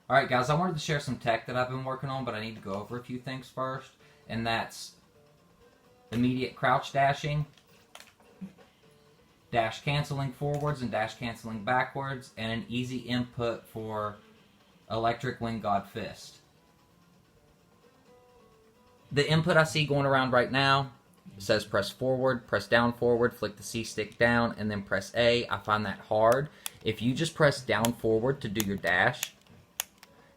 Alright guys, I wanted to share some tech that I've been working on, but I need to go over a few things first. And that's immediate crouch dashing, dash canceling forwards and dash canceling backwards, and an easy input for electric Wind God Fist. The input I see going around right now says press forward, press down forward, flick the C stick down, and then press A. I find that hard. If you just press down forward to do your dash,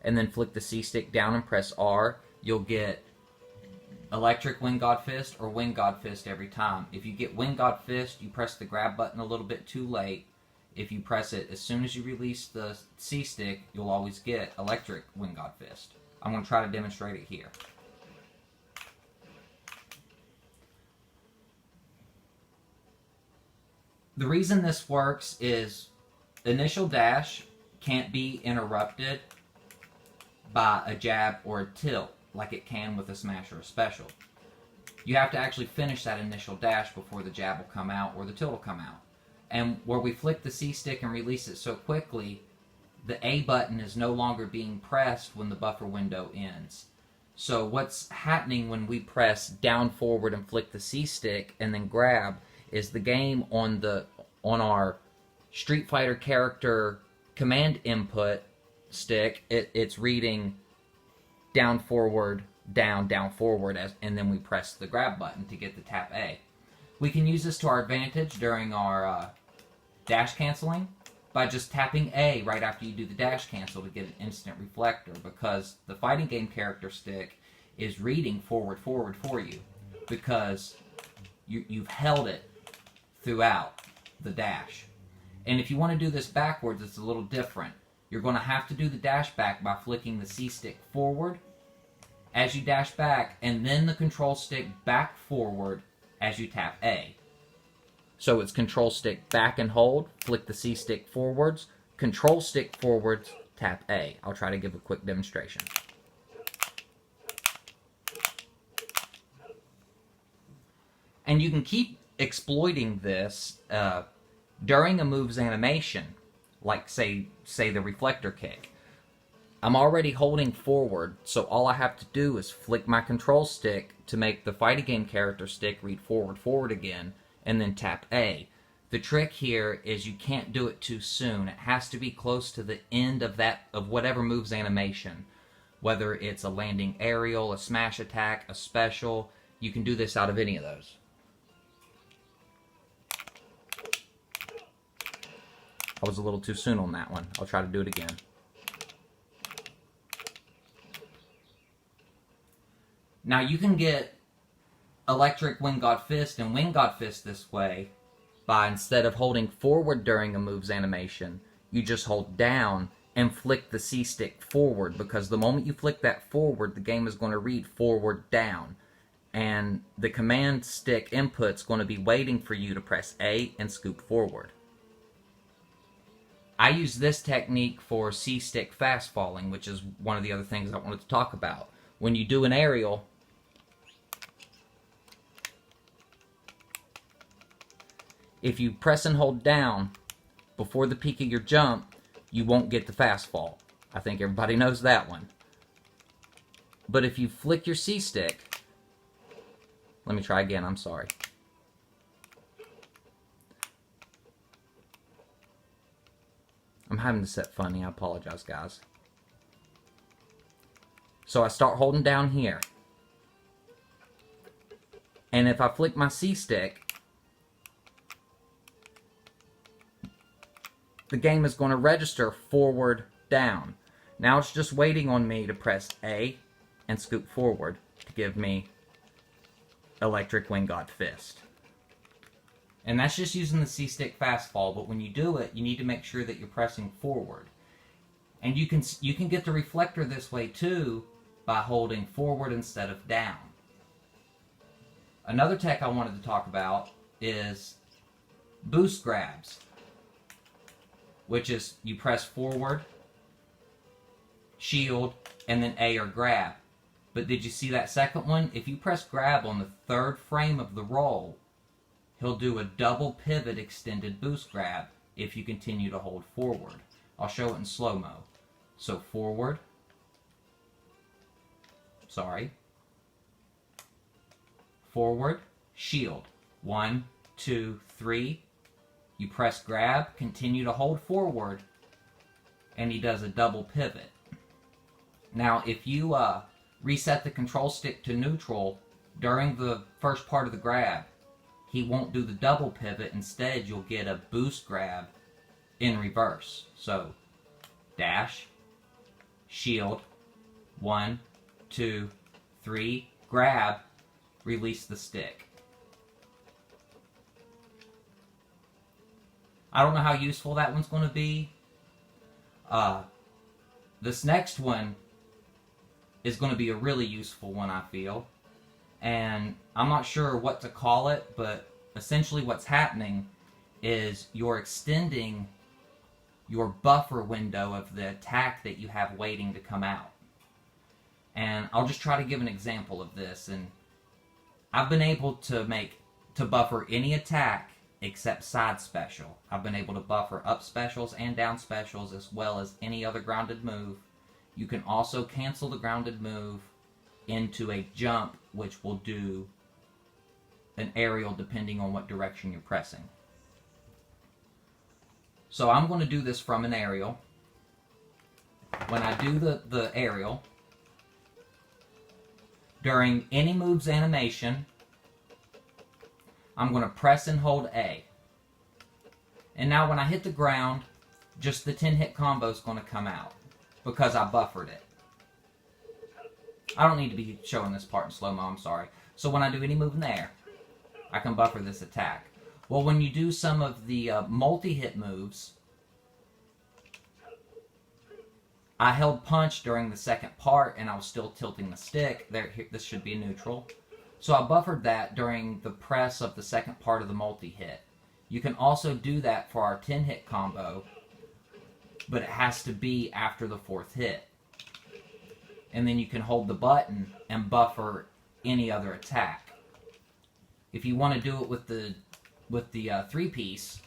and then flick the C stick down and press R, you'll get electric Wind God Fist or Wind God Fist every time. If you get Wind God Fist, you press the grab button a little bit too late. If you press it as soon as you release the C stick, you'll always get electric Wind God Fist. I'm going to try to demonstrate it here. The reason this works is initial dash can't be interrupted by a jab or a tilt like it can with a smash or a special. You have to actually finish that initial dash before the jab will come out or the tilt will come out. And where we flick the C stick and release it so quickly, the A button is no longer being pressed when the buffer window ends. So what's happening when we press down forward and flick the C stick and then grab is the game on our Street Fighter character command input stick, it's reading down forward, down forward, and then we press the grab button to get the tap A. We can use this to our advantage during our dash canceling by just tapping A right after you do the dash cancel to get an instant reflector, because the fighting game character stick is reading forward for you because you've held it throughout the dash. And if you want to do this backwards, it's a little different. You're going to have to do the dash back by flicking the C stick forward as you dash back, and then the control stick back forward as you tap A. So it's control stick back and hold, flick the C stick forwards, control stick forwards, tap A. I'll try to give a quick demonstration. And you can keep exploiting this during a move's animation, like say the reflector kick. I'm already holding forward, so all I have to do is flick my control stick to make the fighting game character stick read forward again, and then tap A. The trick here is you can't do it too soon. It has to be close to the end of whatever move's animation. Whether it's a landing aerial, a smash attack, a special, you can do this out of any of those. I was a little too soon on that one. I'll try to do it again. Now you can get electric Wind God Fist and Wind God Fist this way by, instead of holding forward during a move's animation, you just hold down and flick the C stick forward, because the moment you flick that forward, the game is going to read forward down. And the command stick input's going to be waiting for you to press A and scoop forward. I use this technique for C-stick fast falling, which is one of the other things I wanted to talk about. When you do an aerial, if you press and hold down before the peak of your jump, you won't get the fast fall. I think everybody knows that one. But if you flick your C-stick, let me try again, I'm sorry. I'm having to set funny, I apologize, guys. So I start holding down here. And if I flick my C-stick, the game is going to register forward, down. Now it's just waiting on me to press A and scoop forward to give me electric Wind God Fist. And that's just using the C-stick fastfall, but when you do it, you need to make sure that you're pressing forward. And you can get the reflector this way too by holding forward instead of down. Another tech I wanted to talk about is boost grabs, which is you press forward, shield, and then A or grab. But did you see that second one? If you press grab on the third frame of the roll, he'll do a double pivot extended boost grab if you continue to hold forward. I'll show it in slow-mo. So forward, forward, shield. 1, 2, 3. You press grab, continue to hold forward, and he does a double pivot. Now, if you reset the control stick to neutral during the first part of the grab, he won't do the double pivot. Instead, you'll get a boost grab in reverse. So, dash, shield, 1, 2, 3, grab, release the stick. I don't know how useful that one's going to be. This next one is going to be a really useful one, I feel. And I'm not sure what to call it, but essentially what's happening is you're extending your buffer window of the attack that you have waiting to come out. And I'll just try to give an example of this. And I've been able to buffer any attack except side special. I've been able to buffer up specials and down specials as well as any other grounded move. You can also cancel the grounded move into a jump, which will do an aerial depending on what direction you're pressing. So I'm going to do this from an aerial. When I do the aerial, during any move's animation, I'm going to press and hold A. And now when I hit the ground, just the 10-hit combo is going to come out because I buffered it. I don't need to be showing this part in slow-mo, I'm sorry. So when I do any move in the air, I can buffer this attack. Well, when you do some of the multi-hit moves, I held punch during the second part and I was still tilting the stick. This should be a neutral. So I buffered that during the press of the second part of the multi-hit. You can also do that for our 10-hit combo, but it has to be after the 4th hit. And then you can hold the button and buffer any other attack. If you want to do it with the 3-piece,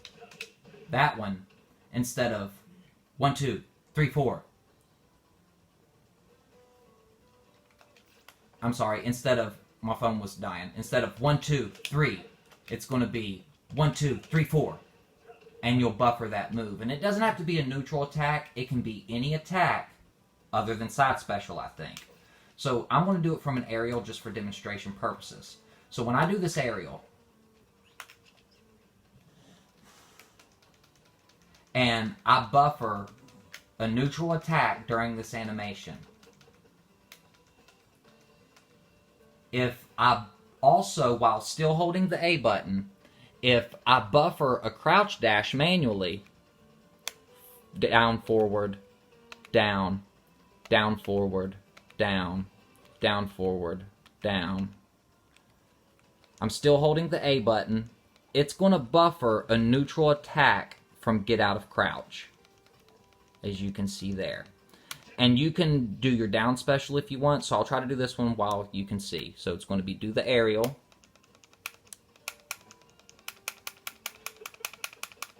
that one, instead of 1, 2, 3, 4. I'm sorry, instead of, my phone was dying. Instead of 1, 2, 3, it's going to be 1, 2, 3, 4. And you'll buffer that move. And it doesn't have to be a neutral attack. It can be any attack other than side special, I think. So I'm going to do it from an aerial just for demonstration purposes. So when I do this aerial, and I buffer a neutral attack during this animation, if I also, while still holding the A button, if I buffer a crouch dash manually, down, forward, down, down, forward, down, down, forward, down, I'm still holding the A button, it's going to buffer a neutral attack from get out of crouch, as you can see there. And you can do your down special if you want, so I'll try to do this one while you can see. So it's going to be do the aerial.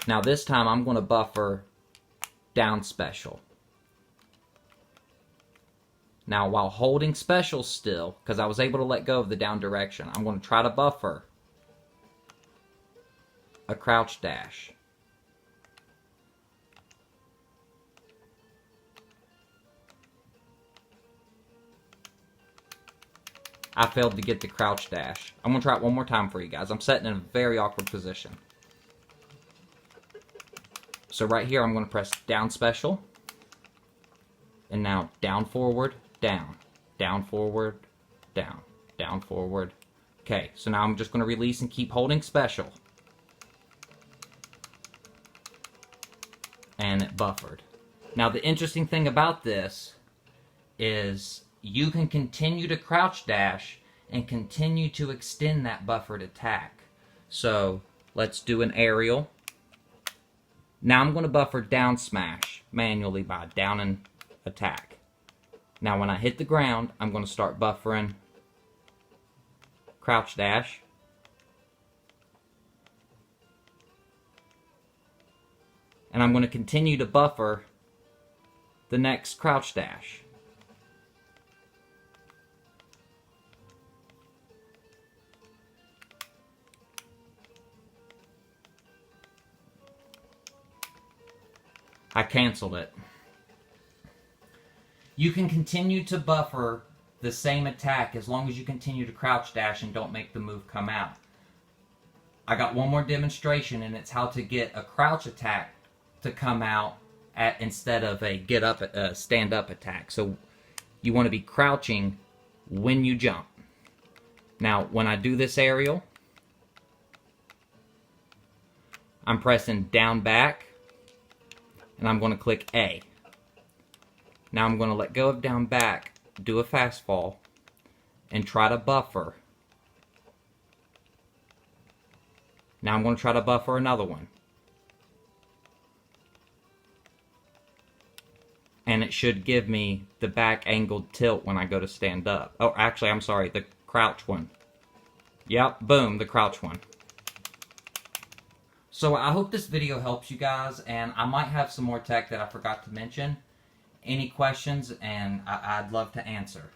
Now this time I'm going to buffer down special. Now while holding special still, because I was able to let go of the down direction, I'm going to try to buffer a crouch dash. I failed to get the crouch dash. I'm going to try it one more time for you guys. I'm sitting in a very awkward position. So right here I'm going to press down special. And now down forward, down. Down forward, down. Down forward. Okay, so now I'm just going to release and keep holding special. And it buffered. Now the interesting thing about this is you can continue to crouch dash and continue to extend that buffered attack. So let's do an aerial. Now I'm going to buffer down smash manually by down and attack. Now when I hit the ground, I'm going to start buffering crouch dash. And I'm going to continue to buffer the next crouch dash. I canceled it. You can continue to buffer the same attack as long as you continue to crouch dash and don't make the move come out. I got one more demonstration, and it's how to get a crouch attack to come out instead of a stand up attack. So you want to be crouching when you jump. Now, when I do this aerial, I'm pressing down back, and I'm going to click A. Now I'm going to let go of down back, do a fast fall, and try to buffer. Now I'm going to try to buffer another one. And it should give me the back angled tilt when I go to stand up. Oh, actually, I'm sorry, the crouch one. Yep, boom, the crouch one. So I hope this video helps you guys, and I might have some more tech that I forgot to mention. Any questions, and I'd love to answer.